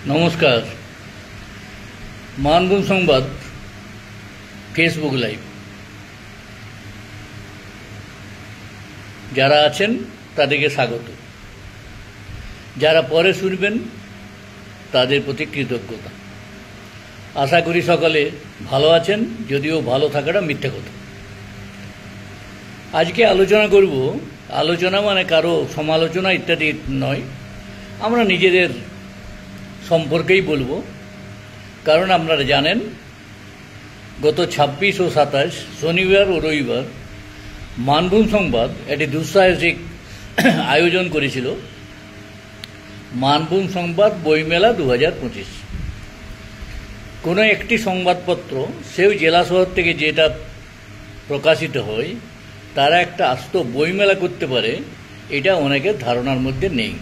নমস্কার। মানভূম সংবাদ Facebook live যারা আছেন তাদেরকে স্বাগত, যারা পরে শুনবেন তাদের প্রতি কৃতজ্ঞতা। আশা করি সকলে ভালো আছেন, যদিও ভালো থাকাটা মিথ্যে কথা। আজকে আলোচনা করব, আলোচনা মানে কারো সমালোচনা ইত্যাদি নয়, আমরা নিজেদের সম্পর্কেই বলবো। কারণ আপনারা জানেন গত 26 ও 27 শনিবার ও রবিবার মানভূম সংবাদ একটি দুঃসাহসিক আয়োজন করেছিল, মানভূম সংবাদ বইমেলা 2025। কোনো একটি সংবাদপত্র, সেও জেলা শহর থেকে যেটা প্রকাশিত হয়, তারা একটা আস্ত বইমেলা করতে পারে, এটা অনেকের ধারণার মধ্যে নেই।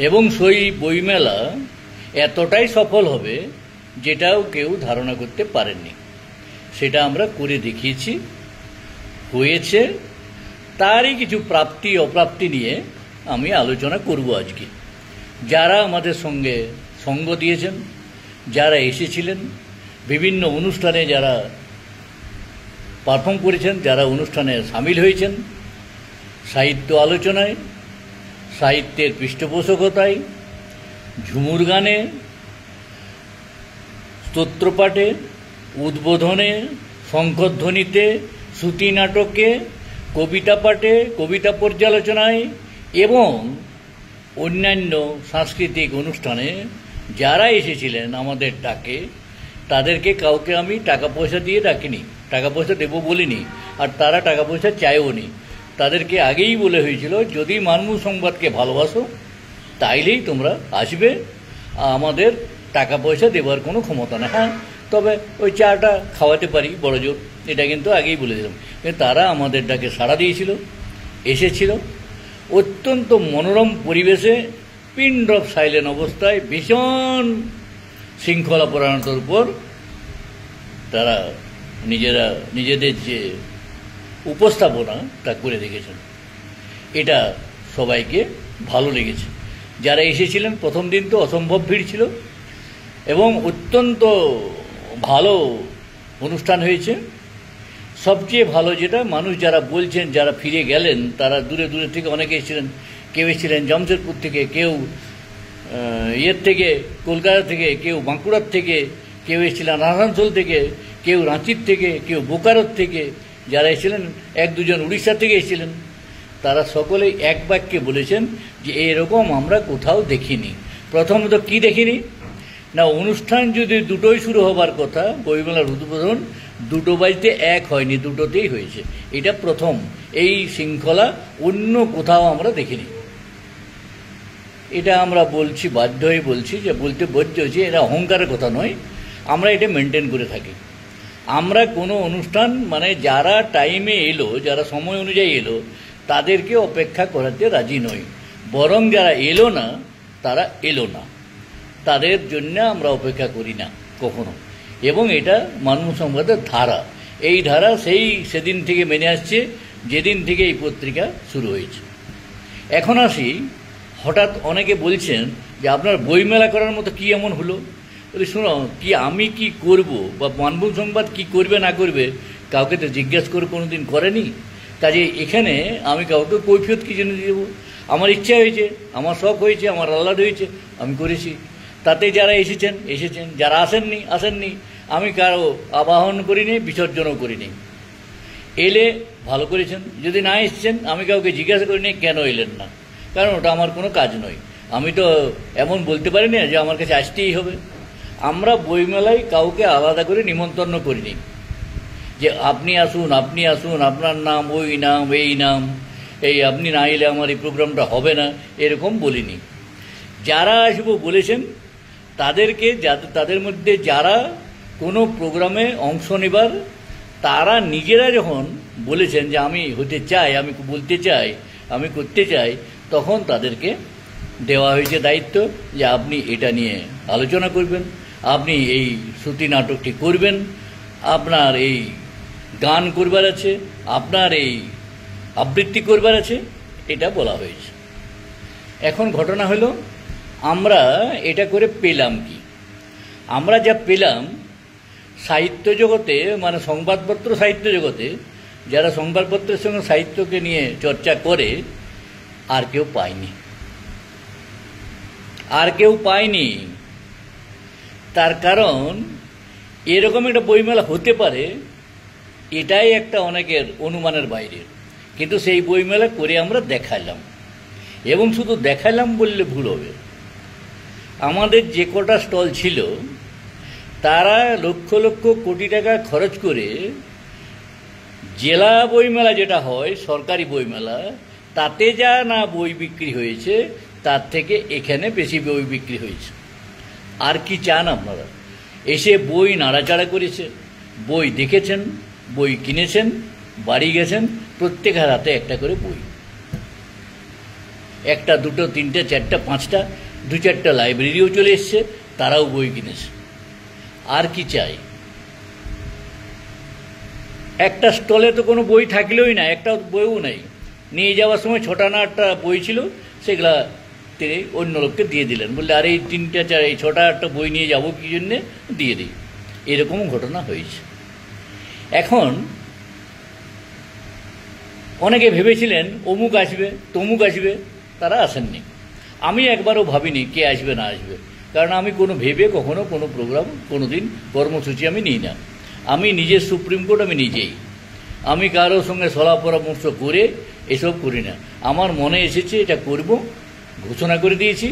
এবং সেই বইমেলা এতটাই সফল হবে যেটাও কেউ ধারণা করতে পারেননি। সেটা আমরা করে দেখিয়েছি, হয়েছে। তারই কিছু প্রাপ্তি অপ্রাপ্তি নিয়ে আমি আলোচনা করব আজকে। যারা আমাদের সঙ্গে সঙ্গ দিয়েছেন, যারা এসেছিলেন, বিভিন্ন অনুষ্ঠানে যারা পারফর্ম করেছেন, যারা অনুষ্ঠানে সামিল হয়েছেন, সাহিত্য আলোচনায়, সাহিত্যের পৃষ্ঠপোষকতায়, ঝুমুর গানে, স্তোত্রপাঠে, উদ্বোধনে, শঙ্খধ্বনিতে, শ্রুতি নাটকে, কবিতা পাঠে, কবিতা পর্যালোচনায় এবং অন্যান্য সাংস্কৃতিক অনুষ্ঠানে যারা এসেছিলেন আমাদের ডাকে, তাদেরকে কাউকে আমি টাকা পয়সা দিয়ে ডাকিনি, টাকা পয়সা দেবো বলিনি, আর তারা টাকা পয়সা চায়ও নি। তাদেরকে আগেই বলে হয়েছিল, যদি মানভূম সংবাদকে ভালোবাসো তাইলেই তোমরা আসবে, আমাদের টাকা পয়সা দেওয়ার কোনো ক্ষমতা নেই। হ্যাঁ, তবে ওই চাটা খাওয়াতে পারি বড় জোর, এটা কিন্তু আগেই বলে দিলাম। কিন্তু তারা আমাদের ডাকে সাড়া দিয়েছিল, এসেছিল। অত্যন্ত মনোরম পরিবেশে, পিন ড্রপ সাইলেন্ট অবস্থায়, ভীষণ শৃঙ্খলাপরায়ণতার উপর তারা নিজেদের যে উপস্থাপনা তা করে রেখেছেন। এটা সবাইকে ভালো লেগেছে। যারা এসেছিলেন প্রথম দিন তো অসম্ভব ভিড় ছিল এবং অত্যন্ত ভালো অনুষ্ঠান হয়েছে। সবচেয়ে ভালো যেটা, মানুষ যারা বলছেন, যারা ফিরে গেলেন, তারা দূরে দূরে থেকে অনেকে এসেছিলেন। কেউ এসেছিলেন জামশেদপুর থেকে, কেউ থেকে কলকাতা থেকে, কেউ বাঁকুড়ার থেকে, কেউ এসেছিলেন আসানসোল থেকে, কেউ রাঁচির থেকে, কেউ বোকারোর থেকে, যারা এসেছিলেন এক দুজন উড়িষ্যা থেকে এসেছিলেন। তারা সকলেই এক বাক্যে বলেছেন যে এরকম আমরা কোথাও দেখিনি। প্রথমত কি দেখিনি না, অনুষ্ঠান যদি দুটোই শুরু হবার কথা, বইমেলার উদ্বোধন 2টো বাজতে 1 হয়নি, 2টোতেই হয়েছে। এটা প্রথম। এই শৃঙ্খলা অন্য কোথাও আমরা দেখিনি। এটা আমরা বলছি, বাধ্য হয়ে বলছি, যে বলতে বাধ্য হয়েছি, এটা অহংকারের কথা নয়, আমরা এটা মেনটেন করে থাকি। আমরা কোনো অনুষ্ঠান মানে যারা টাইমে এলো, যারা সময় অনুযায়ী এলো, তাদেরকে অপেক্ষা করাতে রাজি নই। বরং যারা এলো না, তারা এলো না, তাদের জন্য আমরা অপেক্ষা করি না কখনো। এবং এটা মানভূম সংবাদের ধারা। এই ধারা সেদিন থেকে মেনে আসছে, যেদিন থেকে এই পত্রিকা শুরু হয়েছে। এখন আসি, হঠাৎ অনেকে বলছেন যে আপনার বইমেলা করার মতো কি এমন হলো। শুনো, কি আমি কি করব বা মানভূম সংবাদ কি করবে না করবে কাউকে তো জিজ্ঞেস করে কোনো দিন করেনি। কাজে এখানে আমি কাউকে কৈফিয়ত কি জন্য দেবো? আমার ইচ্ছা হয়েছে, আমার শখ হয়েছে, আমার আহ্লাদ হয়েছে, আমি করেছি। তাতে যারা এসেছেন, যারা আসেননি, আমি কারো আবাহন করিনি, বিসর্জনও করিনি। এলে ভালো করেছেন, যদি না এসেছেন আমি কাউকে জিজ্ঞাসা করিনি কেন এলেন না, কারণ ওটা আমার কোনো কাজ নয়। আমি তো এমন বলতে পারি না যে আমার কাছে আসতেই হবে। আমরা বইমেলায় কাউকে আলাদা করে নিমন্ত্রণ করিনি যে আপনি আসুন, আপনার নাম, ওই নাম, এই নাম, এই আপনি না এলে আমার এই প্রোগ্রামটা হবে না, এরকম বলিনি। যারা আসবো বলেছেন তাদেরকে, তাদের মধ্যে যারা কোনো প্রোগ্রামে অংশ নেবার, তারা নিজেরা যখন বলেছেন যে আমি হতে চাই, আমি বলতে চাই, আমি করতে চাই, তখন তাদেরকে দেওয়া হয়েছে দায়িত্ব যে আপনি এটা নিয়ে আলোচনা করবেন, আপনি এই শ্রুতি নাটকটি করবেন, আপনার এই গান করবার আছে, আপনার এই আবৃত্তি করবার আছে, এটা বলা হয়েছে। এখন ঘটনা হলো আমরা এটা করে পেলাম কি? আমরা যা পেলাম সাহিত্য জগতে, মানে সংবাদপত্র সাহিত্য জগতে যারা সংবাদপত্রের সঙ্গে সাহিত্যকে নিয়ে চর্চা করে, আর কেউ পায়নি, আর কেউ পায়নি। তার কারণ এরকম একটা বইমেলা হতে পারে, এটাই একটা অনেকের অনুমানের বাইরে। কিন্তু সেই বইমেলা করে আমরা দেখালাম, এবং শুধু দেখালাম বললে ভুল হবে। আমাদের যে কটা স্টল ছিল তারা লক্ষ লক্ষ কোটি টাকা খরচ করে জেলা বইমেলা যেটা হয়, সরকারি বইমেলা, তাতে যা না বই বিক্রি হয়েছে তার থেকে এখানে বেশি বই বিক্রি হয়েছে। আর কি চান আপনারা? এসে বই নাড়াচাড়া করেছে, বই দেখেছেন, বই কিনেছেন, বাড়ি গেছেন, প্রত্যেকের হাতে একটা করে বই, একটা দুটো তিনটে চারটা পাঁচটা, দু চারটা লাইব্রেরিও চলে এসছে, তারাও বই কিনেছে। আর কি চাই? একটা স্টলে তো কোনো বই থাকলেই না, একটা বইও নাই। নিয়ে যাওয়ার সময় 6টা না 8টা বই ছিল, সেগুলা তিনি অন্য লোককে দিয়ে দিলেন, বললে আর এই 3টা 4 এই 6টা 8টা বই নিয়ে যাবো কি জন্যে, দিয়ে দিই। এরকম ঘটনা হয়েছে। এখন অনেকে ভেবেছিলেন অমুক আসবে তমুক আসবে, তারা আসেননি। আমি একবারও ভাবিনি কে আসবে না আসবে, কারণ আমি কোনো ভেবে কখনো কোনো প্রোগ্রাম, কোনো দিন কর্মসূচি আমি নিই না। আমি নিজের সুপ্রিম কোর্ট আমি নিজেই, আমি কারোর সঙ্গে সলা পরামর্শ করে এসব করি না। আমার মনে এসেছে এটা করব, ঘোষণা করে দিয়েছি।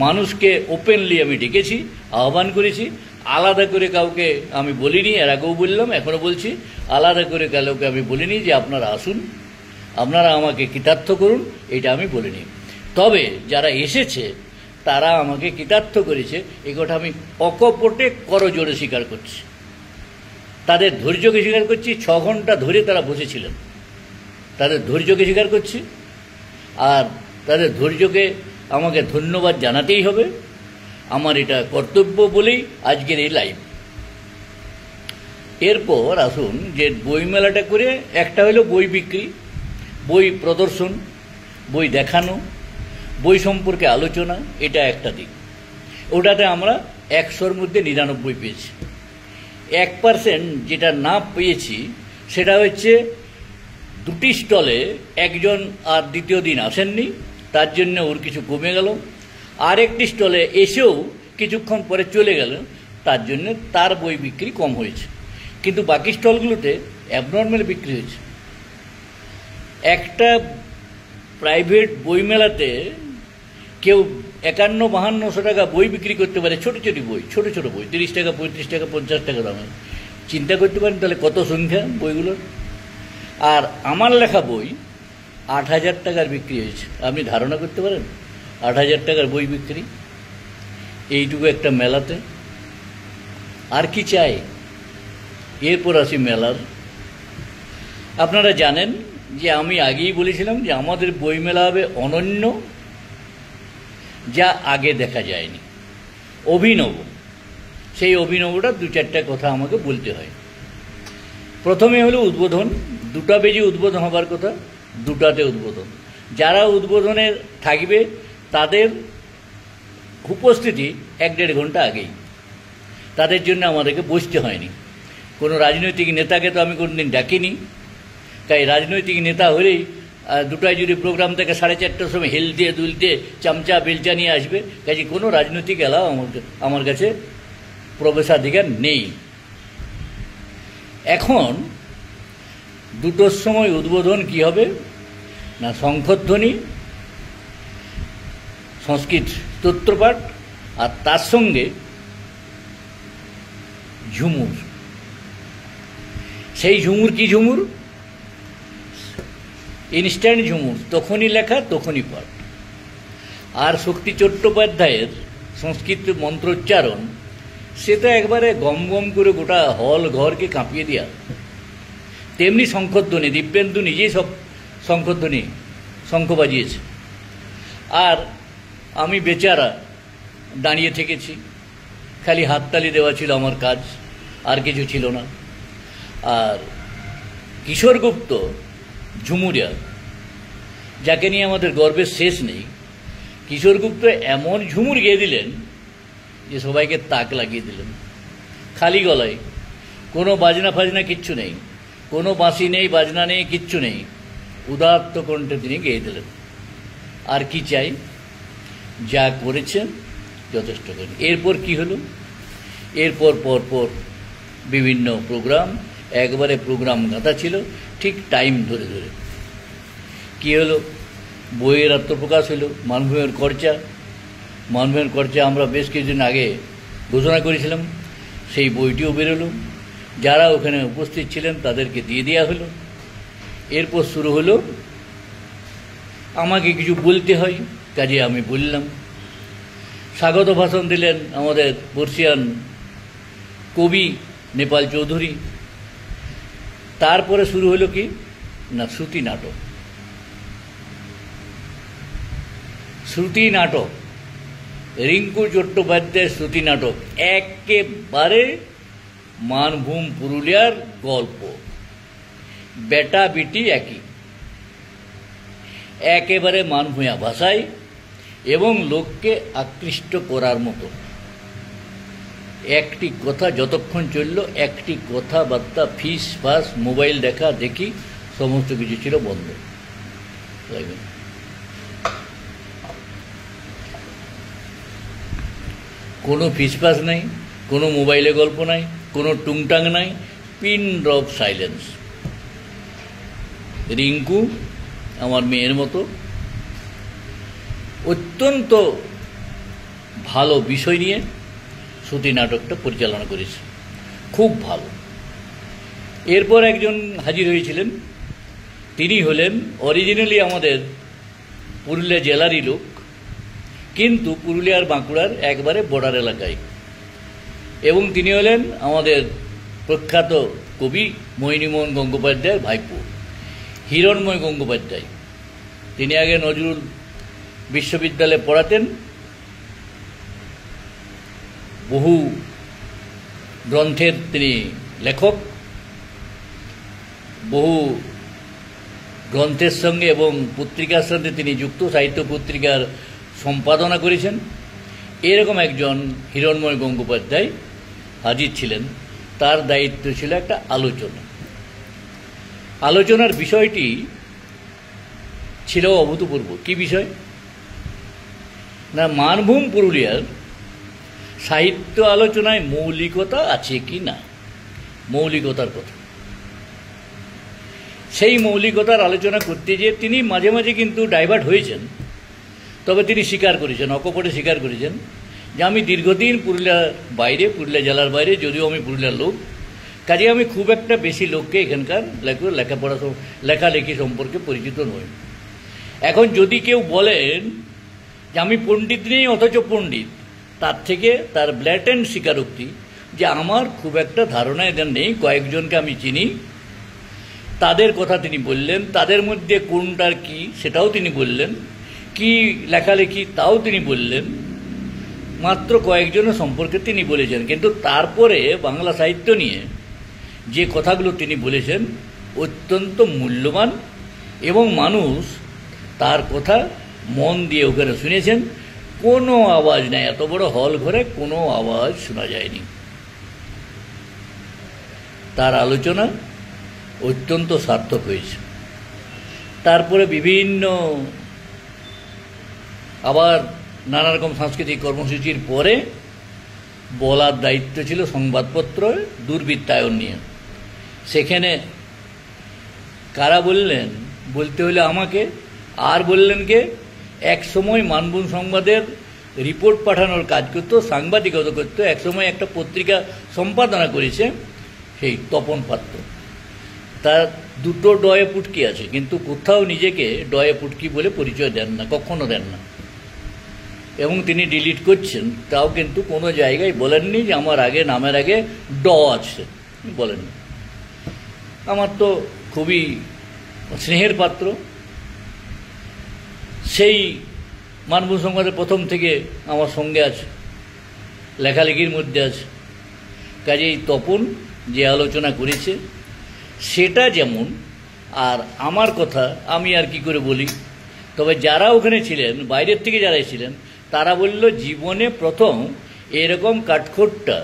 মানুষকে ওপেনলি আমি ডেকেছি, আহ্বান করেছি। আলাদা করে কাউকে আমি বলিনি, এর আগেও বললাম, এখনও বলছি, আলাদা করে কাউকে আমি বলিনি যে আপনারা আসুন, আপনারা আমাকে কৃতার্থ করুন, এটা আমি বলিনি। তবে যারা এসেছে তারা আমাকে কৃতার্থ করেছে, এ কথা আমি অকপটে করজোড়ে স্বীকার করছি। তাদের ধৈর্যকে স্বীকার করছি। 6 ঘন্টা ধরে তারা বসেছিলেন, তাদের ধৈর্যকে স্বীকার করছি। আর তাদের ধৈর্যকে আমাকে ধন্যবাদ জানাতেই হবে। আমার এটা কর্তব্য বলেই আজকের এই লাইভ। এরপর আসুন যে বইমেলাটা করে, একটা হলো বই বিক্রি, বই প্রদর্শন, বই দেখানো, বই সম্পর্কে আলোচনা, এটা একটা দিক। ওটাতে আমরা 100-র মধ্যে 99 পেয়েছি। 1% যেটা না পেয়েছি সেটা হচ্ছে 2টি স্টলে একজন আর দ্বিতীয় দিন আসেননি, তার জন্য ওর কিছু কমে গেল। আর একটি স্টলে এসেও কিছুক্ষণ পরে চলে গেল, তার জন্য তার বই বিক্রি কম হয়েছে। কিন্তু বাকি স্টলগুলোতে অ্যাবনর্মাল বিক্রি হয়েছে। একটা প্রাইভেট বইমেলাতে কেউ 51-5200 টাকা বই বিক্রি করতে পারে, ছোটো ছোটো বই, ছোটো ছোটো বই, 30 টাকা 35 টাকা 50 টাকা দামে। চিন্তা করতে পারেন তাহলে কত সংখ্যা বইগুলোর। আর আমার লেখা বই 8,000 টাকার বিক্রি হয়েছে। আপনি ধারণা করতে পারেন 8,000 টাকার বই বিক্রি এইটুকু একটা মেলাতে? আর কি চাই? এরপর আসি মেলার। আপনারা জানেন যে আমি আগেই বলেছিলাম যে আমাদের বইমেলা হবে অনন্য, যা আগে দেখা যায়নি, অভিনব। সেই অভিনবটা 2-4টা কথা আমাকে বলতে হয়। প্রথমে হলো উদ্বোধন। 2টা বেজে উদ্বোধন হবার কথা, 2টাতে উদ্বোধন। যারা উদ্বোধনে থাকবে তাদের উপস্থিতি 1-1.5 ঘন্টা আগেই, তাদের জন্য আমাদেরকে বসতে হয়নি। কোনো রাজনৈতিক নেতাকে তো আমি কোনোদিন ডাকিনি, তাই রাজনৈতিক নেতা হলেই 2টায় যদি প্রোগ্রাম থেকে 4:30টার সময় হেলতে দুলতে চামচা বেলচা নিয়ে আসবে, কাজে কোনো রাজনৈতিক এলাও আমার কাছে প্রবেশাধিকার নেই। এখন 2টোর সময় উদ্বোধন কি হবে না, শঙ্খধ্বনি, সংস্কৃত স্তোত্রপাঠ, আর তার সঙ্গে ঝুমুর। সেই ঝুমুর কি ঝুমুর? ইনস্ট্যান্ট ঝুমুর, তখনই লেখা তখনই পাঠ। আর শক্তি চট্টোপাধ্যায়ের সংস্কৃত মন্ত্রোচ্চারণ, সেটা একবারে গম গম করে গোটা হল ঘরকে কাঁপিয়ে দেওয়া। তেমনি শঙ্খধ্বনি, দিব্যেন্দু নিজেই সব শঙ্খধ্বনি শঙ্খ বাজিয়েছে। আর আমি বেচারা দাঁড়িয়ে থেকেছি, খালি হাততালি দেওয়া ছিল আমার কাজ, আর কিছু ছিল না। আর কিশোর গুপ্ত ঝুমুরিয়া, যাকে নিয়ে আমাদের গর্বের শেষ নেই, কিশোর গুপ্ত এমন ঝুমুর গেয়ে দিলেন যে সবাইকে তাক লাগিয়ে দিলেন, খালি গলায়, কোনো বাজনা ফাজনা কিচ্ছু নেই, কোনো বাঁশি নেই, বাজনা নেই, কিচ্ছু নেই, উদাত্ত কণ্ঠে তিনি গেয়ে দিলেন। আর কি চাই, যা করেছেন যথেষ্ট করেন। এরপর কি হলো, এরপর পরপর বিভিন্ন প্রোগ্রাম, একবারে প্রোগ্রাম গাঁথা ছিল ঠিক টাইম ধরে ধরে। কী হলো, বইয়ের আত্মপ্রকাশ হলো, মানভূমের খরচা। মানভূমের খরচা আমরা বেশ কিছুদিন আগে ঘোষণা করেছিলাম, সেই বইটিও বেরোলো, যারা ওখানে উপস্থিত ছিলেন তাদেরকে দিয়ে দেওয়া হলো। এরপর শুরু হলো আমাকে কিছু বলতে হয়, কাজে আমি বললাম। স্বাগত ভাষণ দিলেন আমাদের বর্ষিয়ান কবি নেপাল চৌধুরী। তারপরে শুরু হলো কি না, শ্রুতি নাটক। শ্রুতি নাটক, রিঙ্কু চট্টোপাধ্যায়ের শ্রুতি নাটক, একেবারে মানভূম পুরুলিয়ার গল্প, বেটা বিটি একই, একেবারে মানভূয়া ভাষায় এবং লোককে আকৃষ্ট করার মতো। একটি কথা যতক্ষণ চলল, একটি কথাবার্তা, ফিস ফাস, মোবাইল দেখা দেখি, সমস্ত কিছু ছিল বন্ধ। কোনো ফিসফাস নাই, কোনো মোবাইলে গল্প নাই, কোনো টুংটাং নাই, পিন ড্রপ সাইলেন্স। রিঙ্কু আমার মেয়ের মতো, অত্যন্ত ভালো বিষয় নিয়ে শ্রুতি নাটকটা পরিচালনা করেছে, খুব ভালো। এরপর একজন হাজির হয়েছিলেন, তিনি হলেন অরিজিনালি আমাদের পুরুলিয়া জেলারই লোক, কিন্তু পুরুলিয়ার বাঁকুড়ার একবারে বর্ডার এলাকায়, এবং তিনি হলেন আমাদের প্রখ্যাত কবি মোহিনীমোহন গঙ্গোপাধ্যায়ের ভাইপো হিরণময় গঙ্গোপাধ্যায়। তিনি আগে নজরুল বিশ্ববিদ্যালয়ে পড়াতেন, বহু গ্রন্থের তিনি লেখক, বহু গ্রন্থের সঙ্গে এবং পত্রিকার সঙ্গে তিনি যুক্ত, সাহিত্য পত্রিকার সম্পাদনা করেছেন। এরকম একজন হিরণময় গঙ্গোপাধ্যায় হাজির ছিলেন, তার দায়িত্ব ছিল একটা আলোচনা। আলোচনার বিষয়টি ছিল অভূতপূর্ব। কি বিষয় না, মানভূম পুরুলিয়ার সাহিত্য আলোচনায় মৌলিকতা আছে কি না, মৌলিকতার কথা। সেই মৌলিকতার আলোচনা করতে গিয়ে তিনি মাঝে মাঝে কিন্তু ডাইভার্ট হয়েছেন, তবে তিনি স্বীকার করেছেন, অকপটে স্বীকার করেছেন যে আমি দীর্ঘদিন পুরুলিয়ার বাইরে, পুরুলিয়া জেলার বাইরে, যদিও আমি পুরুলিয়ার লোক, কাজে আমি খুব একটা বেশি লোককে এখানকার লেখাপড়া লেখালেখি সম্পর্কে পরিচিত নই। এখন যদি কেউ বলেন যে আমি পণ্ডিত নেই অথচ পণ্ডিত, তার থেকে তার ব্ল্যাটেন্ট স্বীকারোক্তি যে আমার খুব একটা ধারণা এদের নেই। কয়েকজনকে আমি চিনি, তাদের কথা তিনি বললেন, তাদের মধ্যে কোনটার কি সেটাও তিনি বললেন, কি লেখালেখি তাও তিনি বললেন, মাত্র কয়েকজনের সম্পর্কে তিনি বলেছেন। কিন্তু তারপরে বাংলা সাহিত্য নিয়ে যে কথাগুলো তিনি বলেছেন অত্যন্ত মূল্যবান, এবং মানুষ তার কথা মন দিয়ে ওখানে শুনেছেন। কোনো আওয়াজ নেই, এত বড় হল ঘরে কোনো আওয়াজ শোনা যায়নি। তার আলোচনা অত্যন্ত সার্থক হয়েছে। তারপরে বিভিন্ন আবার নানা রকম সাংস্কৃতিক কর্মসূচির পরে বলার দায়িত্ব ছিল সংবাদপত্র দুর্বৃত্তায়ন নিয়ে। সেখানে কারা বললেন, বলতে হলে আমাকে, আর বললেন কে, এক সময় মানভূম সংবাদের রিপোর্ট পাঠানোর কাজ করতো, সাংবাদিকতা করতো, একসময় একটা পত্রিকা সম্পাদনা করেছে সেই তপন পাত্র। তার দুটো ডয়ে পুটকি আছে, কিন্তু কোথাও নিজেকে ডয়ে পুটকি বলে পরিচয় দেন না, কখনো দেন না, এবং তিনি ডিলিট করছেন, তাও কিন্তু কোনো জায়গায় বলেননি যে আমার আগে নামের আগে ড আছে, বলেননি। আমার তো খুবই স্নেহের পাত্র, সেই মানভূম সংবাদের প্রথম থেকে আমার সঙ্গে আছে, লেখালেখির মধ্যে আছে। কাজেই তপন যে আলোচনা করেছে সেটা যেমন, আর আমার কথা আমি আর কি করে বলি, তবে যারা ওখানে ছিলেন, বাইরের থেকে যারা ছিলেন, তারা বলল জীবনে প্রথম এরকম কাঠখোট্টা,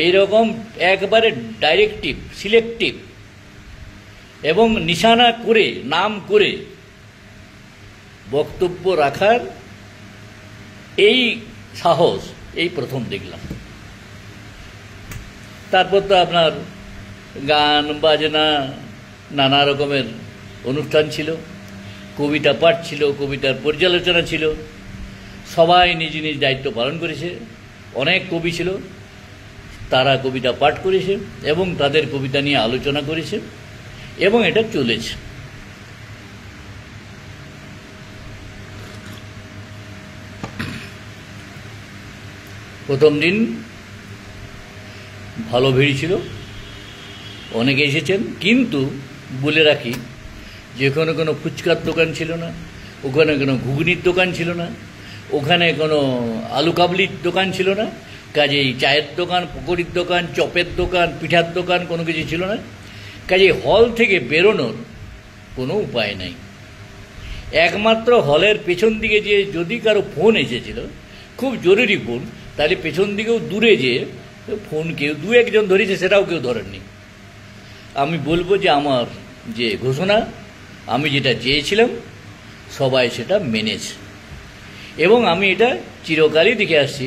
এইরকম একবারে ডাইরেক্টিভ, সিলেক্টিভ এবং নিশানা করে, নাম করে বক্তব্য রাখার এই সাহস এই প্রথম দেখলাম। তারপর তো আপনার গান বাজনা, নানা রকমের অনুষ্ঠান ছিল, কবিতা পাঠ ছিল, কবিতার পর্যালোচনা ছিল, সবাই নিজ নিজ দায়িত্ব পালন করেছে। অনেক কবি ছিল, তারা কবিতা পাঠ করেছে এবং তাদের কবিতা নিয়ে আলোচনা করেছে এবং এটা চলেছে। প্রথম দিন ভালো ভিড় ছিল, অনেকে এসেছেন, কিন্তু বলে রাখি যে ওখানে কোনো ফুচকার দোকান ছিল না, ওখানে কোনো ঘুগনির দোকান ছিল না, ওখানে কোনো আলু কাবলির দোকান ছিল না, কাজেই চায়ের দোকান, পকোড়ির দোকান, চপের দোকান, পিঠার দোকান কোনো কিছু ছিল না। কাজেই হল থেকে বেরোনোর কোনো উপায় নাই। একমাত্র হলের পেছন দিকে যে যদি কারো ফোন এসেছিল, খুব জরুরি ফোন, তাহলে পেছন দিকেও দূরে যেয়ে ফোন কেউ দু একজন ধরেছে, সেটাও কেউ ধরেননি। আমি বলবো যে আমার যে ঘোষণা, আমি যেটা চেয়েছিলাম, সবাই সেটা মেনেছে এবং আমি এটা চিরকালই দেখে আসছি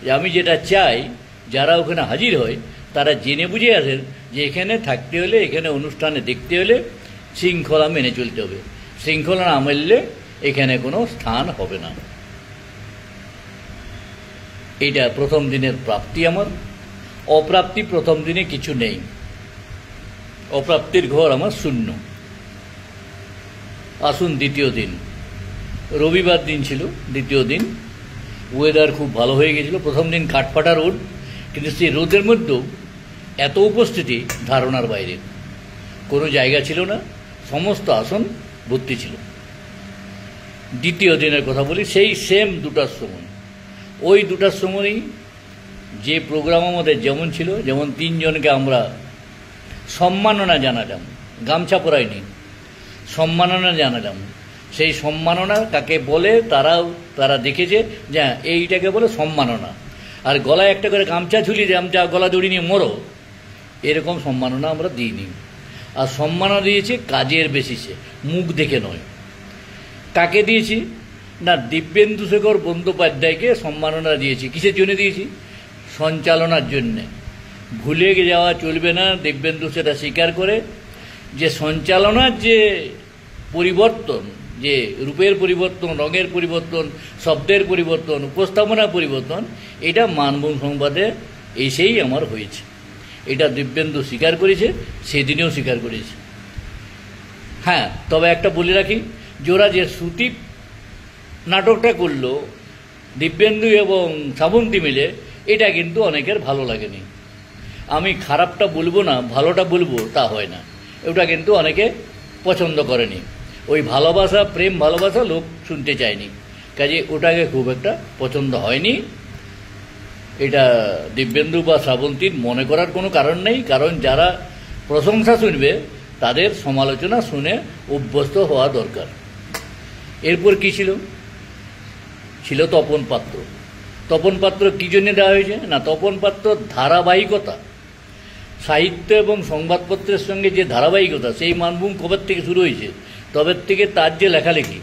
যে আমি যেটা চাই, যারা ওখানে হাজির হয় তারা জেনে বুঝে আসেন যে এখানে থাকতে হলে, এখানে অনুষ্ঠানে দেখতে হলে শৃঙ্খলা মেনে চলতে হবে। শৃঙ্খলা না মানলে এখানে কোনো স্থান হবে না। এটা প্রথম দিনের প্রাপ্তি আমার। অপ্রাপ্তি প্রথম দিনে কিছু নেই, অপ্রাপ্তির ঘর আমার শূন্য। আসুন দ্বিতীয় দিন, রবিবার দিন ছিল। দ্বিতীয় দিন ওয়েদার খুব ভালো হয়ে গেছিল। প্রথম দিন কাঠফাটা রোদ, কিন্তু সেই রোদের মধ্যেও এত উপস্থিতি ধারণার বাইরে। কোনো জায়গা ছিল না, সমস্ত আসন ভর্তি ছিল। দ্বিতীয় দিনের কথা বলি, সেই সেম 2টার সময়, ওই 2টার সময়ই যে প্রোগ্রাম আমাদের যেমন ছিল, যেমন 3 জনকে আমরা সম্মাননা জানালাম, গামছা পরাইনি, সম্মাননা জানালাম। সেই সম্মাননা কাকে বলে তারা দেখেছে যে এইটাকে বলে সম্মাননা। আর গলায় একটা করে গামছা ঝুলিয়ে গামছা গলা দড়ি নিয়ে মরো, এরকম সম্মাননা আমরা দিইনি। আর সম্মাননা দিয়েছি কাজের বেসিসে, মুখ দেখে নয়। কাকে দিয়েছি না, দিব্যেন্দু শেখর বন্দ্যোপাধ্যায়কে সম্মাননা দিয়েছি। কিসের জন্য দিয়েছি? সঞ্চালনার জন্যে। ভুলে যাওয়া চলবে না, দিব্যেন্দু সেটা স্বীকার করে, যে সঞ্চালনার যে পরিবর্তন, যে রূপের পরিবর্তন, রঙের পরিবর্তন, শব্দের পরিবর্তন, উপস্থাপনা পরিবর্তন, এটা মানভূম সংবাদে এসেই আমার হয়েছে। এটা দিব্যেন্দু স্বীকার করেছে, সেদিনেও স্বীকার করেছে। হ্যাঁ, তবে একটা বলে রাখি, জোরা যে শ্রুতি নাটকটা করলো দিব্যেন্দু এবং শ্রাবন্তী মিলে, এটা কিন্তু অনেকের ভালো লাগেনি। আমি খারাপটা বলবো না, ভালোটা বলবো, তা হয় না। ওটা কিন্তু অনেকে পছন্দ করেনি। ওই ভালোবাসা, প্রেম ভালোবাসা লোক শুনতে চায়নি, কাজে ওটাকে খুব একটা পছন্দ হয়নি। এটা দিব্যেন্দু বা শ্রাবন্তীর মনে করার কোনো কারণ নেই, কারণ যারা প্রশংসা শুনবে তাদের সমালোচনা শুনে অভ্যস্ত হওয়া দরকার। এরপর কি ছিল? ছিল তপন পাত্র। তপন পাত্র কী জন্য দেওয়া হয়েছে না, তপন পাত্র ধারাবাহিকতা, সাহিত্য এবং সংবাদপত্রের সঙ্গে যে ধারাবাহিকতা, সেই মানভূম কবের থেকে শুরু হয়েছে, তবে থেকে তার যে লেখালেখি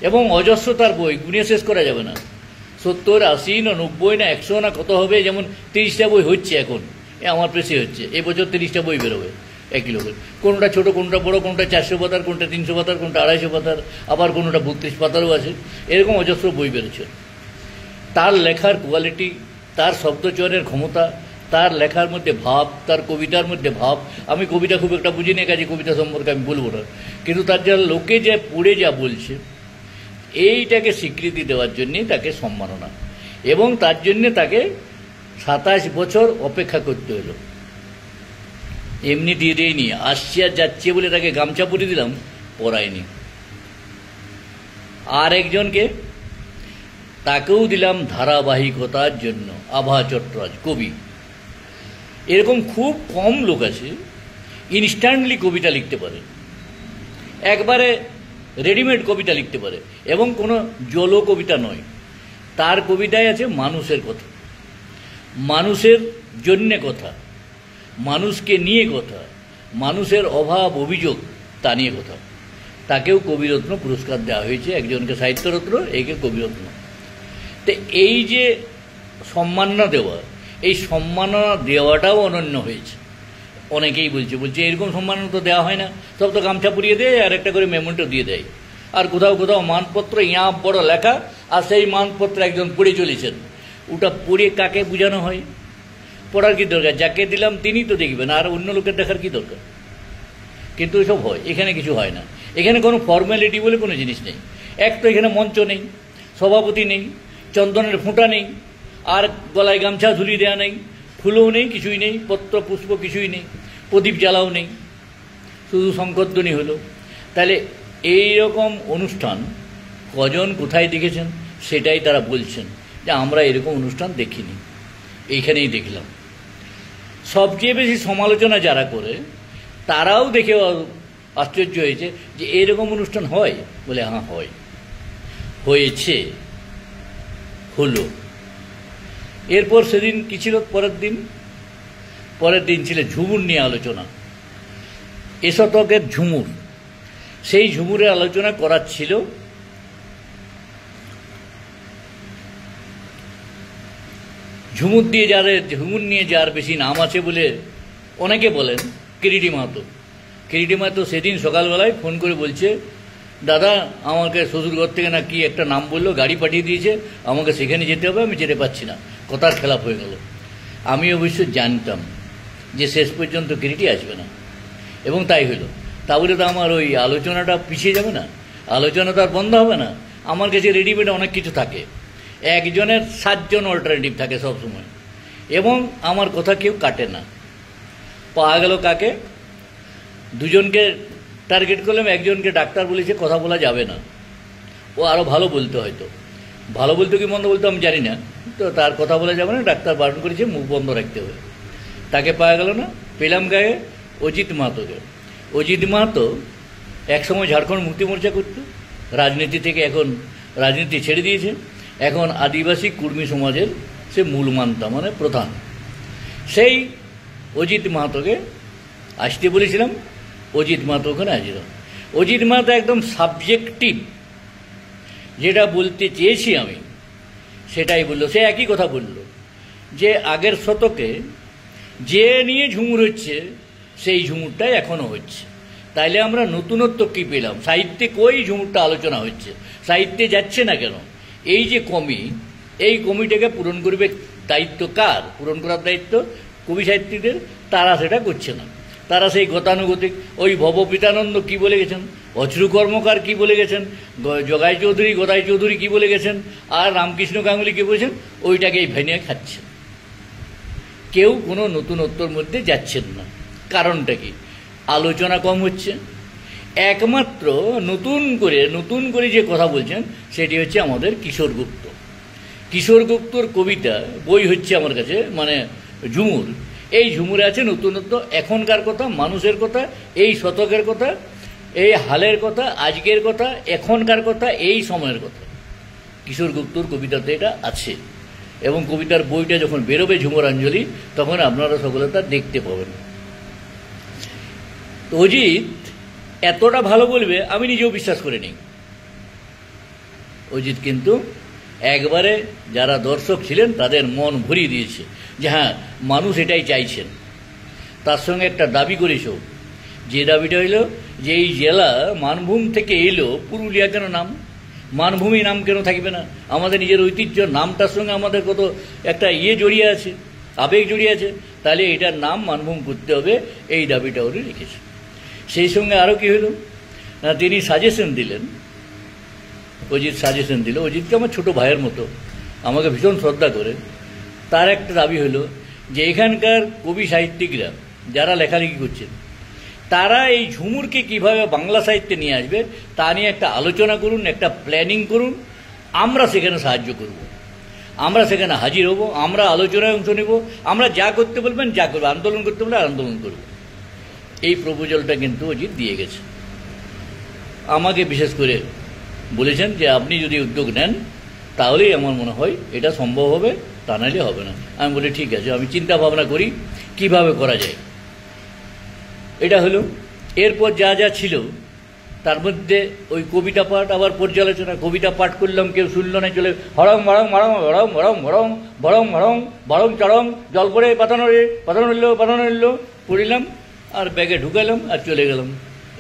এবং অজস্র তার বই, গুণে শেষ করা যাবে না। 70, 80 না 90 না 100 না কত হবে, যেমন 30টা বই হচ্ছে এখন, আমার প্রেসে হচ্ছে। এবছর 30টা বই বেরোবে একই লোকের। কোনোটা ছোটো, কোনোটা বড়ো, কোনোটা 400 পাতার, কোনোটা 300 পাতার, কোনোটা 250 পাতার, আবার কোনোটা 32 পাতারও আছে। এরকম অজস্র বই বেরোচ্ছে। তার লেখার কোয়ালিটি, তার শব্দচয়নের ক্ষমতা, তার লেখার মধ্যে ভাব, তার কবিতার মধ্যে ভাব। আমি কবিতা খুব একটা বুঝি না, কাজে কবিতা সম্পর্কে আমি বলবো না, কিন্তু তার যা লোকে যা পড়ে যা বলছে, এইটাকে স্বীকৃতি দেওয়ার জন্যে তাকে সম্মাননা, এবং তার জন্যে তাকে 27 বছর অপেক্ষা করতে হলো। এমনি দিয়ে দেয়নি, আসছে আর যাচ্ছে বলে তাকে গামছা পরিয়ে দিলাম, পরায়নি। আর একজনকে তাকেও দিলাম ধারাবাহিকতার জন্য, আভা চট্টরাজ, কবি। এরকম খুব কম লোক আছে ইনস্ট্যান্টলি কবিতা লিখতে পারে। একবারে রেডিমেড কবিতা লিখতে পারে, এবং কোনো জল কবিতা নয়। তার কবিতায় আছে মানুষের কথা, মানুষের জন্যে কথা, মানুষকে নিয়ে কথা, মানুষের অভাব অভিযোগ তা নিয়ে কথা। তাকেও কবিরত্ন পুরস্কার দেওয়া হয়েছে, একজনকে সাহিত্যরত্ন, একে কবিরত্ন। তো এই যে সম্মাননা দেওয়া, এই সম্মাননা দেওয়াটাও অনন্য হয়েছে। অনেকেই বলছে এরকম সম্মাননা তো দেওয়া হয় না, সব তো গামছা পরিয়ে দেয় আর একটা করে মেমোন্টো দিয়ে দেয়, আর কোথাও কোথাও মানপত্র ইয়া বড় লেখা, আর সেই মানপত্র একজন পড়ে চলেছেন। ওটা পড়ে কাকে বোঝানো হয়? পড়ার কি দরকার? যাকে দিলাম তিনি তো দেখবেন, আর অন্য লোকের দেখার কি দরকার? কিন্তু এসব হয়, এখানে কিছু হয় না। এখানে কোনো ফর্ম্যালিটি বলে কোনো জিনিস নেই। এক তো এখানে মঞ্চ নেই, সভাপতি নেই, চন্দনের ফোঁটা নেই, আর গলায় গামছা ঝুলিয়ে দেওয়া নেই, ফুলও নেই, কিছুই নেই, পত্র পুষ্প কিছুই নেই, প্রদীপ জ্বালাও নেই, শুধু শঙ্করধ্বনি হলো। তাহলে এই রকম অনুষ্ঠান কজন কোথায় দেখেছেন সেটাই তারা বলছেন যে আমরা এরকম অনুষ্ঠান দেখিনি, এইখানেই দেখলাম। সবচেয়ে বেশি সমালোচনা যারা করে তারাও দেখে আশ্চর্য হয়েছে যে এরকম অনুষ্ঠান হয়, বলে হ্যাঁ হয়, হয়েছে, হলো। এরপর সেদিন কি ছিল? পরের দিন ছিল ঝুমুর নিয়ে আলোচনা, এ শতকের ঝুমুর। সেই ঝুমুরের আলোচনা করার ছিল। ঝুমুর নিয়ে যার বেশি নাম আছে বলে অনেকে বলেন কিরিটি মাহাতো। কিরিটি মাহাতো সেদিন সকালবেলায় ফোন করে বলছে, দাদা আমাকে শ্বশুরঘর থেকে না কি একটা নাম বললো, গাড়ি পাঠিয়ে দিয়েছে, আমাকে সেখানে যেতে হবে, আমি যেতে পারছি না, কথার খেলাপ হয়ে গেল। আমি অবশ্য জানতাম যে শেষ পর্যন্ত কিরিটি আসবে না, এবং তাই হলো। তা বলে তো আমার ওই আলোচনাটা পিছিয়ে যাবে না, আলোচনা তো আর বন্ধ হবে না। আমার কাছে রেডিমেড অনেক কিছু থাকে, একজনের 7 জন অল্টারনেটিভ থাকে সবসময়, এবং আমার কথা কেউ কাটে না। পাওয়া গেল কাকে? দুজনকে টার্গেট করলাম, একজনকে ডাক্তার বলেছে কথা বলা যাবে না, ও আরও ভালো বলতে, হয়তো ভালো বলতে কি মন্দ বলতে আমি জানি না, তো তার কথা বলা যাবে না, ডাক্তার বারণ করেছে, মুখ বন্ধ রাখতে হবে। তাকে পাওয়া গেল না। পেলাম গায়ে অজিত মাহাতোকে। অজিত মাহাতো একসময় ঝাড়খণ্ড মুক্তি মোর্চা করত, রাজনীতি থেকে এখন রাজনীতি ছেড়ে দিয়েছে, এখন আদিবাসী কুর্মী সমাজের সে মূল মান্তা, মানে প্রধান। সেই অজিত মাহাতোকে আসতে বলেছিলাম, অজিত মাহাতো ওখানে আসছিল। অজিত মাহাতো একদম সাবজেক্টিভ যেটা বলতে চেয়েছি আমি সেটাই বলল। সে একই কথা বলল যে আগের শতকে যে নিয়ে ঝুমুর হচ্ছে সেই ঝুমুরটাই এখনও হচ্ছে। তাইলে আমরা নতুনত্ব কী পেলাম? সাহিত্যে কই ঝুমুরটা আলোচনা হচ্ছে, সাহিত্যে যাচ্ছে না কেন? এই যে এই কমিটাকে পূরণ করবে দায়িত্ব কার? পূরণ করার দায়িত্ব কবি সাহিত্যিকদের। তারা সেটা করছে না। তারা সেই গতানুগতিক ওই ভবপিতানন্দ কী বলে গেছেন, অশ্রু কর্মকার কী বলে গেছেন, গদাই চৌধুরী কী বলে গেছেন, আর রামকৃষ্ণ গাঙ্গুলি কী বলেছেন, ওইটাকেই ভেঙে খাচ্ছেন। কেউ কোনো নতুনত্বর মধ্যে যাচ্ছেন না। কারণটা কি? আলোচনা কম হচ্ছে। একমাত্র নতুন করে যে কথা বলছেন সেটি হচ্ছে আমাদের কিশোর গুপ্তর কবিতা বই হচ্ছে আমার কাছে, মানে ঝুমুর। এই ঝুমুরে আছে নতুনত্ব, এখনকার কথা, মানুষের কথা, এই শতকের কথা, এই হালের কথা, আজকের কথা, এখনকার কথা, এই সময়ের কথা। কিশোর গুপ্তর কবিতাতে এটা আছে, এবং কবিতার বইটা যখন বেরোবে ঝুমুরাঞ্জলি তখন আপনারা সকলে তা দেখতে পাবেন। অজিত এতটা ভালো বলবে আমি নিজেও বিশ্বাস করে নিই। অজিত কিন্তু একবারে যারা দর্শক ছিলেন তাদের মন ভরিয়ে দিয়েছে যে হ্যাঁ মানুষ এটাই চাইছেন। তার সঙ্গে একটা দাবি করেছ, যে দাবিটা হইল যে এই জেলা মানভূম থেকে এলো, পুরুলিয়া কেন নাম, মানভূমি নাম কেন থাকবে না? আমাদের নিজের ঐতিহ্য নামটার সঙ্গে আমাদের কত একটা জড়িয়ে আছে, আবেগ জড়িয়ে আছে, তাহলে এটার নাম মানভূম করতে হবে, এই দাবিটা উনি রেখেছে। সেই সঙ্গে আরও কী হলো না, তিনি সাজেশন দিলেন, অজিত সাজেশন দিল। অজিতকে আমার ছোটো ভাইয়ের মতো, আমাকে ভীষণ শ্রদ্ধা করে। তার একটা দাবি হলো যে এখানকার কবি সাহিত্যিকরা যারা লেখালেখি করছেন তারা এই ঝুমুরকে কীভাবে বাংলা সাহিত্যে নিয়ে আসবে তা নিয়ে একটা আলোচনা করুন, একটা প্ল্যানিং করুন। আমরা সেখানে সাহায্য করব, আমরা সেখানে হাজির হব, আমরা আলোচনায় অংশ নেব, আমরা যা করতে বলবেন যা করবো, আন্দোলন করতে বলে আন্দোলন করব। এই প্রপোজালটা কিন্তু অজিত দিয়ে গেছে। আমাকে বিশেষ করে বলেছেন যে আপনি যদি উদ্যোগ নেন তাহলেই আমার মনে হয় এটা সম্ভব হবে, তা নাহলে হবে না। আমি বলি ঠিক আছে, আমি চিন্তা ভাবনা করি কিভাবে করা যায়। এটা হলো। এরপর যা যা ছিল তার মধ্যে ওই কবিতা পাঠ, আবার পর্যালোচনা। কবিতা পাঠ করলাম, কেউ শুনল না, চলে হরং মরং মরং হরং মরং মরং বরং মরং বরং চরং, জল পড়ে পাতানো রে পাতানো নিল পাতানো নিল, পড়িলাম আর ব্যাগে ঢুকালাম আর চলে গেলাম।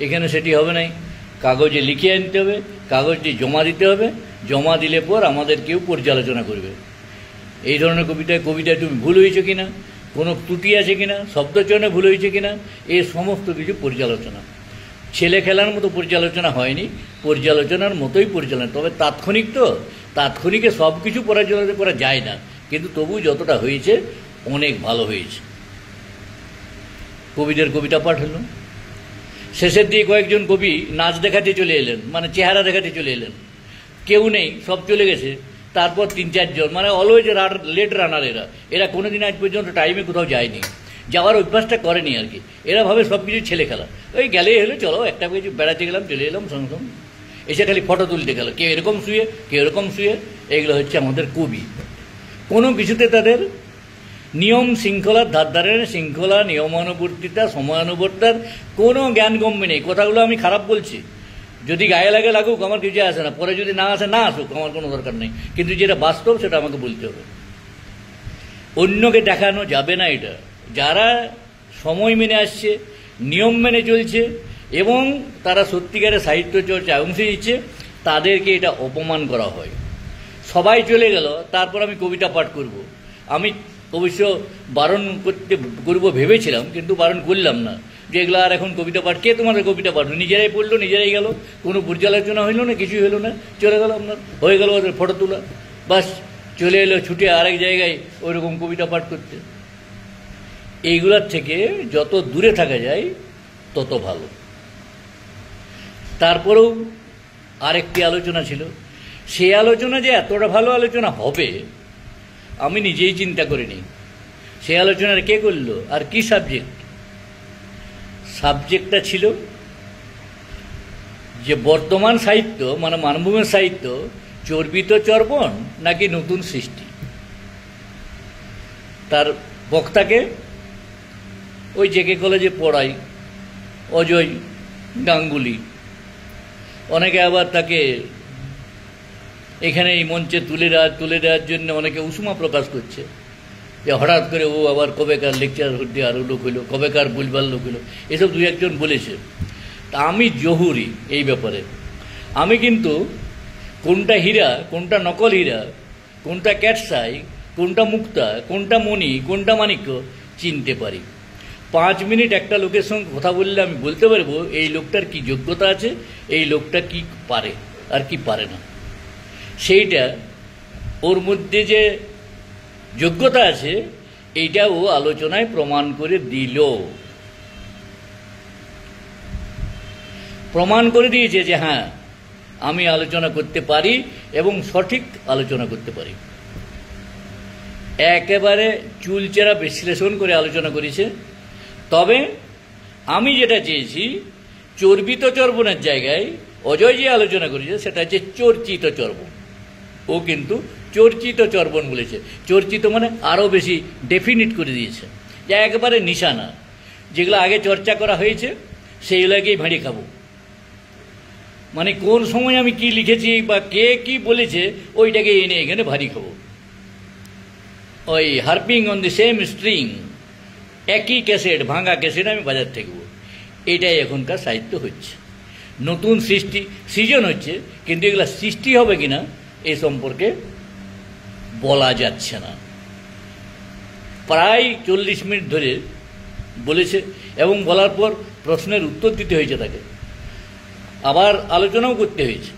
এখানে সেটি হবে নাই, কাগজে লিখে আনতে হবে, কাগজটি জমা দিতে হবে, জমা দিলে পর আমাদের কেউ পর্যালোচনা করবে এই ধরনের কবিতায় তুমি ভুল হয়েছে কিনা, কোনো ত্রুটি আছে কিনা, শব্দচয়নে ভুল হয়েছে কিনা, এই সমস্ত কিছু পর্যালোচনা। ছেলে খেলার মতো পর্যালোচনা হয়নি, পর্যালোচনার মতোই পরিচালনা। তবে তাৎক্ষণিক তো, তাৎক্ষণিকে সব কিছু পর্যালোচনা করা যায় না, কিন্তু তবু যতটা হয়েছে অনেক ভালো হয়েছে। কবিদের কবিতা পাঠ হলো। শেষের দিকে কয়েকজন কবি নাচ দেখাতে চলে এলেন, মানে চেহারা দেখাতে চলে এলেন। কেউ নেই, সব চলে গেছে। তারপর 3-4 জন, মানে অলওয়েজ লেট রানার, এরা কোনোদিন আজ পর্যন্ত টাইমে কোথাও যায়নি, যাওয়ার অভ্যাসটা করেনি আর কি। এরা ভাবে সব কিছু ছেলে খেলা, ওই গেলেই হলো, চলো একটা কিছু বেড়াতে গেলাম, চলে এলাম সঙ্গে সঙ্গে, এসে খালি ফটো তুলতে গেল, কেউ এরকম শুয়ে কেউ এরকম শুয়ে। এগুলো হচ্ছে আমাদের কবি। কোনো কিছুতে তাদের নিয়ম শৃঙ্খলার ধার ধারে, শৃঙ্খলা, নিয়মানুবর্তিতা, সময়ানুবর্তার কোনো জ্ঞানগম্য নেই। কথাগুলো আমি খারাপ বলছি, যদি গায়ে লাগে লাগুক, আমার কিছু আসে না, পরে যদি না আসে না আসুক, আমার কোনো দরকার নেই, কিন্তু যেটা বাস্তব সেটা আমাকে বলতে হবে। অন্যকে দেখানো যাবে না এটা। যারা সময় মেনে আসছে, নিয়ম মেনে চলছে এবং তারা সত্যিকারের সাহিত্য চর্চায় অংশ নিচ্ছে, তাদেরকে এটা অপমান করা হয়। সবাই চলে গেল, তারপর আমি কবিতা পাঠ করব। আমি অবশ্য বারণ করবো ভেবেছিলাম, কিন্তু বারণ করলাম না, যে এগুলো আর এখন কবিতা পাঠ, কে তোমাদের কবিতা পাঠ, নিজেরাই পড়লো, নিজেরাই গেল, কোনো পর্যালোচনা হইল না, কিছুই হলো না, চলে গেল, আপনার হয়ে গেল ওদের ফটো তোলা, বাস চলে এলো ছুটে আরেক জায়গায় ওইরকম কবিতা পাঠ করতে। এইগুলার থেকে যত দূরে থাকা যায় তত ভালো। তারপরেও আরেকটি আলোচনা ছিল, সেই আলোচনা যে এতটা ভালো আলোচনা হবে আমি নিজেই চিন্তা করিনি। সেই আলোচনার কে করলো আর কি সাবজেক্টটা ছিল যে বর্তমান সাহিত্য, মানে মানভূমের সাহিত্য চর্বিত চর্বণ নাকি নতুন সৃষ্টি। তার বক্তাকে ওই জেকে কলেজে পড়াই অজয় গাঙ্গুলি, অনেকে আবার তাকে এখানে এই মঞ্চে তুলে দেওয়ার জন্য অনেকে উষ্মা প্রকাশ করছে যে হঠাৎ করে ও আবার কবেকার লেকচার হতে আরও লোক হইল, কবেকার বুলবার লোক হইল, এসব 2-1 জন বলেছে। তা আমি জহুরি এই ব্যাপারে। আমি কিন্তু কোনটা হীরা, কোনটা নকল হীরা, কোনটা ক্যাটসাই, কোনটা মুক্তা, কোনটা মণি, কোনটা মাণিক্য চিনতে পারি। 5 মিনিট একটা লোকের সঙ্গে কথা বললে আমি বলতে পারবো এই লোকটার কি যোগ্যতা আছে, এই লোকটা কি পারে আর কি পারে না। সেইটা ওর মধ্যে যে যোগ্যতা আছে এইটা ও আলোচনায় প্রমাণ করে দিল, প্রমাণ করে দিয়েছে যে হ্যাঁ আমি আলোচনা করতে পারি এবং সঠিক আলোচনা করতে পারি। একেবারে চুলচেরা বিশ্লেষণ করে আলোচনা করেছে। তবে আমি যেটা চেয়েছি, চর্বিত চর্বণের জায়গায় অজয় যে আলোচনা করেছে সেটা হচ্ছে চর্চিত চর্বণ। ও কিন্তু চর্চিত চর্বণ বলেছে। চর্চিত মানে আরও বেশি ডেফিনিট করে দিয়েছে, যে একেবারে নিশানা, যেগুলো আগে চর্চা করা হয়েছে সেইগুলোকেই ভাঁড়ি খাবো। মানে কোন সময় আমি কি লিখেছি বা কে কি বলেছে ওইটাকে এনে এখানে ভারী খাবো। ওই হার্পিং অন দি সেম স্ট্রিং, একই ক্যাসেট, ভাঙা ক্যাসেট আমি বাজার থেকবো। এটাই এখনকার সাহিত্য হচ্ছে। নতুন সৃজন হচ্ছে, কিন্তু এগুলা সৃষ্টি হবে কিনা এ সম্পর্কে বলা যাচ্ছে না। প্রায় 40 মিনিট ধরে বলেছে এবং বলার পর প্রশ্নের উত্তর দিতে হয়েছে তাকে, আবার আলোচনাও করতে হয়েছে।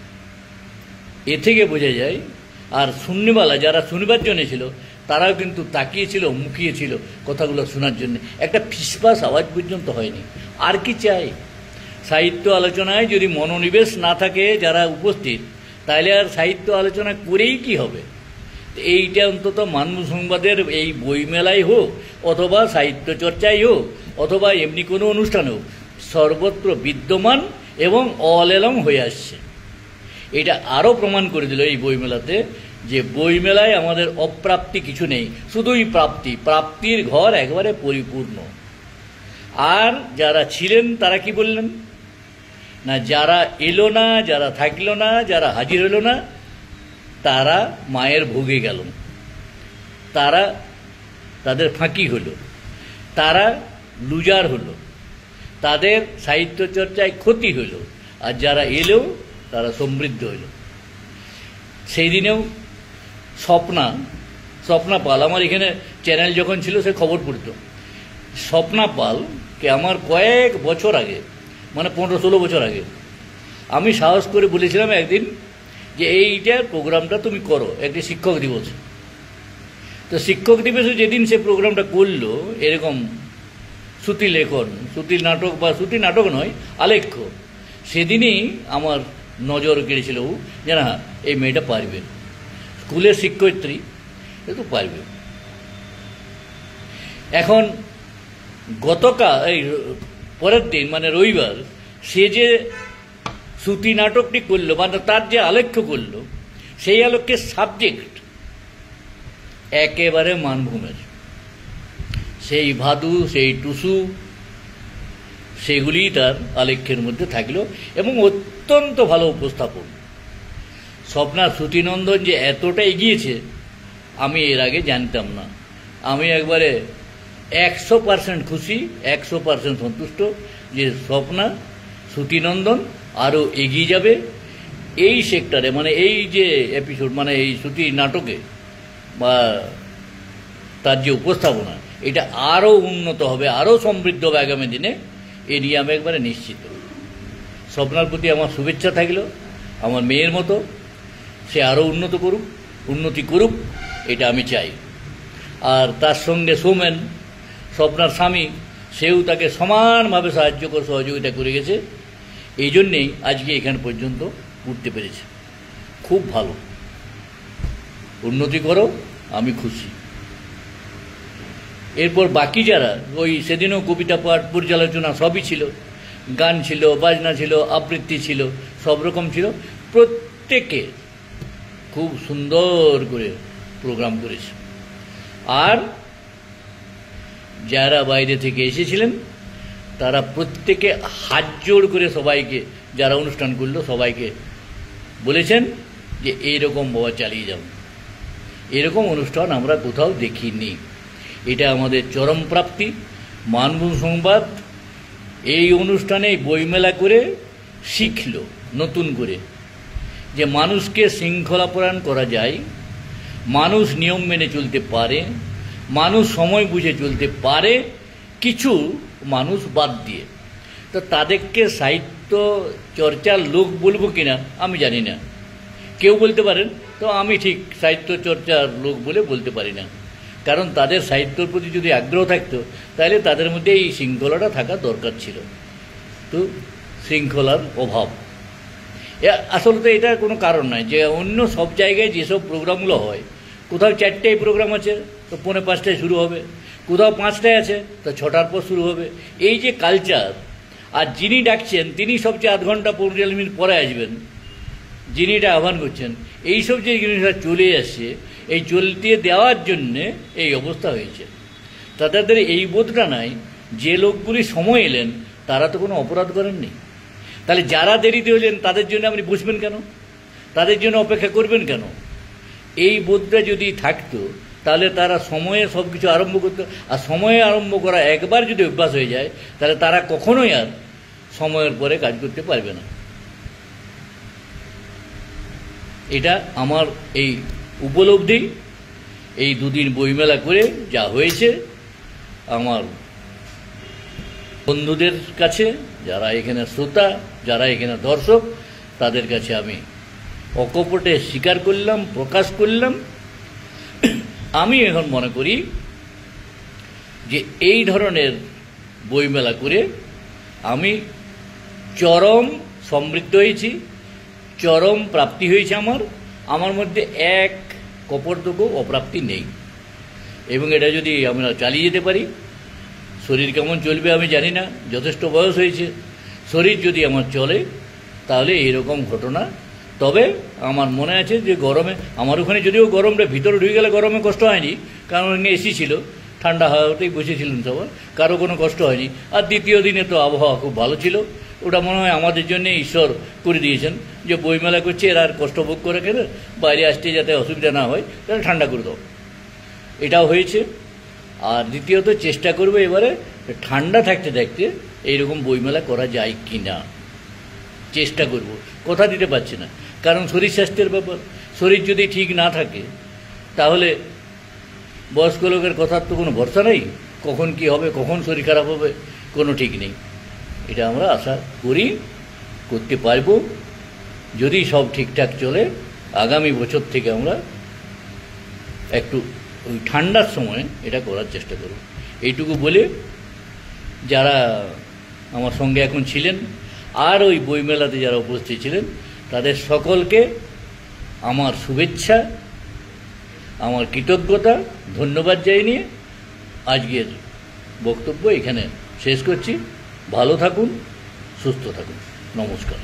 এ থেকে বোঝা যায় আর শূন্যবালা যারা শুনবার জন্য ছিল তারাও কিন্তু তাকিয়েছিল, মুখিয়েছিল কথাগুলো শোনার জন্য। একটা ফিসফাস আওয়াজ পর্যন্ত হয়নি। আর কি চাই? সাহিত্য আলোচনায় যদি মনোনিবেশ না থাকে যারা উপস্থিত, তাহলে আর সাহিত্য আলোচনা করেই কি হবে? এইটা অন্তত মানব সংবাদের এই বইমেলাই হোক অথবা সাহিত্য চর্চাই হোক অথবা এমনি কোনো অনুষ্ঠান হোক, সর্বত্র বিদ্যমান এবং অল এলং হয়ে আসছে। এটা আরও প্রমাণ করে দিল এই বইমেলাতে যে বইমেলায় আমাদের অপ্রাপ্তি কিছু নেই, শুধুই প্রাপ্তি, প্রাপ্তির ঘর একবারে পরিপূর্ণ। আর যারা ছিলেন তারা কি বললেন না, যারা এলো না, যারা থাকলো না, যারা হাজির হলো না, তারা মায়ের ভোগে গেল, তারা তাদের ফাঁকি হলো, তারা লুজার হলো, তাদের সাহিত্য চর্চায় ক্ষতি হইল। আর যারা এলেও তারা সমৃদ্ধ হইল। সেই দিনেও স্বপ্না পাল আমার এখানে চ্যানেল যখন ছিল সে খবর পড়তো। স্বপ্না পালকে আমার কয়েক বছর আগে, মানে 15-16 বছর আগে, আমি সাহস করে বলেছিলাম একদিন যে এইটার প্রোগ্রামটা তুমি করো, একটি শিক্ষক দিবস। তো শিক্ষক দিবসে যেদিন সে প্রোগ্রামটা করলো, এরকম শ্রুতি লেখন, শ্রুতি নাটক বা শ্রুতি নাটক নয়, আলেখ্য, সেদিনই আমার নজর কেড়েছিল যে না, এই মেয়েটা পারবে, স্কুলের শিক্ষয়িত্রী, এ তো পারবে। এখন গতকাল এই পরের দিন মানে রবিবার সে যে শ্রুতি নাটকটি করলো, মানে তার যে আলেখ্য করলো, সেই আলেখ্যের সাবজেক্ট একেবারে মানভূমের, সেই ভাদু, সেই টুসু, সেগুলি তার আলেখ্যের মধ্যে থাকলো এবং অত্যন্ত ভালো উপস্থাপন। স্বপ্না শ্রুতিনন্দন যে এতটা এগিয়েছে আমি এর আগে জানতাম না। আমি একবারে 100% খুশি, 100% সন্তুষ্ট যে স্বপ্না শ্রুতিনন্দন আরও এগিয়ে যাবে এই সেক্টরে, মানে এই যে এপিসোড, মানে এই শ্রুতি নাটকে বা তার যে উপস্থাপনা, এটা আরও উন্নত হবে, আরও সমৃদ্ধ হবে আগামী দিনে, এ নিয়ে আমি একবারে নিশ্চিত। স্বপ্নার প্রতি আমার শুভেচ্ছা থাকলো, আমার মেয়ের মতো সে আরও উন্নতি করুক, এটা আমি চাই। আর তার সঙ্গে সৌমেন, স্বপ্নার স্বামী, সেও তাকে সমানভাবে সহযোগিতা করে গেছে। এই জন্যেই আজকে এখান পর্যন্ত উঠতে পেরেছে। খুব ভালো, উন্নতি করো, আমি খুশি। এরপর বাকি যারা, ওই সেদিনও কবিতা পাঠ, পর্যালোচনা সবই ছিল, গান ছিল, বাজনা ছিল, আবৃত্তি ছিল, সব রকম ছিল। প্রত্যেকে খুব সুন্দর করে প্রোগ্রাম করেছে। আর যারা বাইরে থেকে এসেছিলেন তারা প্রত্যেকে হাত জোড় করে সবাইকে, যারা অনুষ্ঠান করলো সবাইকে বলেছেন যে এইরকম বাবা চালিয়ে যাও। এরকম অনুষ্ঠান আমরা কোথাও দেখিনি। এটা আমাদের চরম প্রাপ্তি। মানভূম সংবাদ এই অনুষ্ঠানে বইমেলা করে শিখল নতুন করে যে মানুষকে শৃঙ্খলাপরায়ণ করা যায়, মানুষ নিয়ম মেনে চলতে পারে, মানুষ সময় বুঝে চলতে পারে, কিছু মানুষ বাদ দিয়ে। তো তাদেরকে সাহিত্য চর্চার লোক বলবো কিনা আমি জানি না, কেউ বলতে পারেন। তো আমি ঠিক সাহিত্য চর্চার লোক বলে বলতে পারি না, কারণ তাদের সাহিত্যর প্রতি যদি আগ্রহ থাকতো তাহলে তাদের মধ্যে এই শৃঙ্খলাটা থাকা দরকার ছিল। তো শৃঙ্খলার অভাব, আসলে তো এটা কোনো কারণ নয় যে অন্য সব জায়গায় যেসব প্রোগ্রামগুলো হয়, কোথাও 4টায় প্রোগ্রাম আছে তো 4:45টায় শুরু হবে, কোথাও 5টায় আছে তো 6টার পর শুরু হবে। এই যে কালচার, আর যিনি ডাকছেন তিনি সবচেয়ে 1/2 ঘন্টা 45 মিনিট পরে আসবেন, যিনি এটা আহ্বান করছেন, এইসব যে জিনিসটা চলে আসছে, এই চলতে দেওয়ার জন্যে এই অবস্থা হয়েছে। তাদের এই বোধটা নাই যে লোকগুলি সময় এলেন তারা তো কোনো অপরাধ করেননি, তাহলে যারা দেরিতে হলেন তাদের জন্য আপনি বুঝবেন কেন, তাদের জন্য অপেক্ষা করবেন কেন? এই বোধটা যদি থাকতো তাহলে তারা সময়ে সব কিছু আরম্ভ করতো। আর সময়ে আরম্ভ করা একবার যদি অভ্যাস হয়ে যায় তাহলে তারা কখনোই আর সময়ের পরে কাজ করতে পারবে না। এটা আমার এই উপলব্ধি। এই দুদিন বইমেলা করে যা হয়েছে, আমার বন্ধুদের কাছে, যারা এখানে শ্রোতা, যারা এখানে দর্শক, তাদের কাছে আমি অকপটে স্বীকার করলাম, প্রকাশ করলাম। আমি এখন মনে করি যে এই ধরনের বইমেলা করে আমি চরম সমৃদ্ধ হয়েছি, চরম প্রাপ্তি হয়েছে। আমার মধ্যে এক কপটটুকু অপ্রাপ্তি নেই। এবং এটা যদি আমরা চালিয়ে যেতে পারি, শরীর কেমন চলবে আমি জানি না, যথেষ্ট বয়স হয়েছে, শরীর যদি আমার চলে তাহলে এইরকম ঘটনা। তবে আমার মনে আছে যে গরমে আমার ওখানে যদিও গরমটা ভিতরে ঢুকে গেলে গরমে কষ্ট হয়নি, কারণ এসি ছিল, ঠান্ডা হাওয়াতেই বসেছিলেন সবার, কারো কোনো কষ্ট হয়নি। আর দ্বিতীয় দিনে তো আবহাওয়া খুব ভালো ছিল। ওটা মনে হয় আমাদের জন্য ঈশ্বর করে দিয়েছেন যে বইমেলা করছে, এরা আর কষ্ট ভোগ করে গেলে বাইরে আসতে যাতে অসুবিধা না হয়, তাহলে ঠান্ডা করে দাও। এটাও হয়েছে। আর দ্বিতীয়ত চেষ্টা করবে এবারে ঠান্ডা থাকতে থাকতে এইরকম বইমেলা করা যায় কি না, চেষ্টা করব। কথা দিতে পারছি না, কারণ শরীর স্বাস্থ্যের ব্যাপার। শরীর যদি ঠিক না থাকে তাহলে বয়স্ক লোকের কথার তো কোনো ভরসা নেই, কখন কি হবে, কখন শরীর খারাপ হবে, কোনো ঠিক নেই। এটা আমরা আশা করি করতে পারব যদি সব ঠিকঠাক চলে। আগামী বছর থেকে আমরা একটু ওই ঠান্ডার সময় এটা করার চেষ্টা করব। এইটুকু বলে যারা আমার সঙ্গে এখন ছিলেন আর ওই বইমেলাতে যারা উপস্থিত ছিলেন তাদের সকলকে আমার শুভেচ্ছা, আমার কৃতজ্ঞতা, ধন্যবাদ জানিয়ে আজকের বক্তব্য এখানে শেষ করছি। ভালো থাকুন, সুস্থ থাকুন, নমস্কার।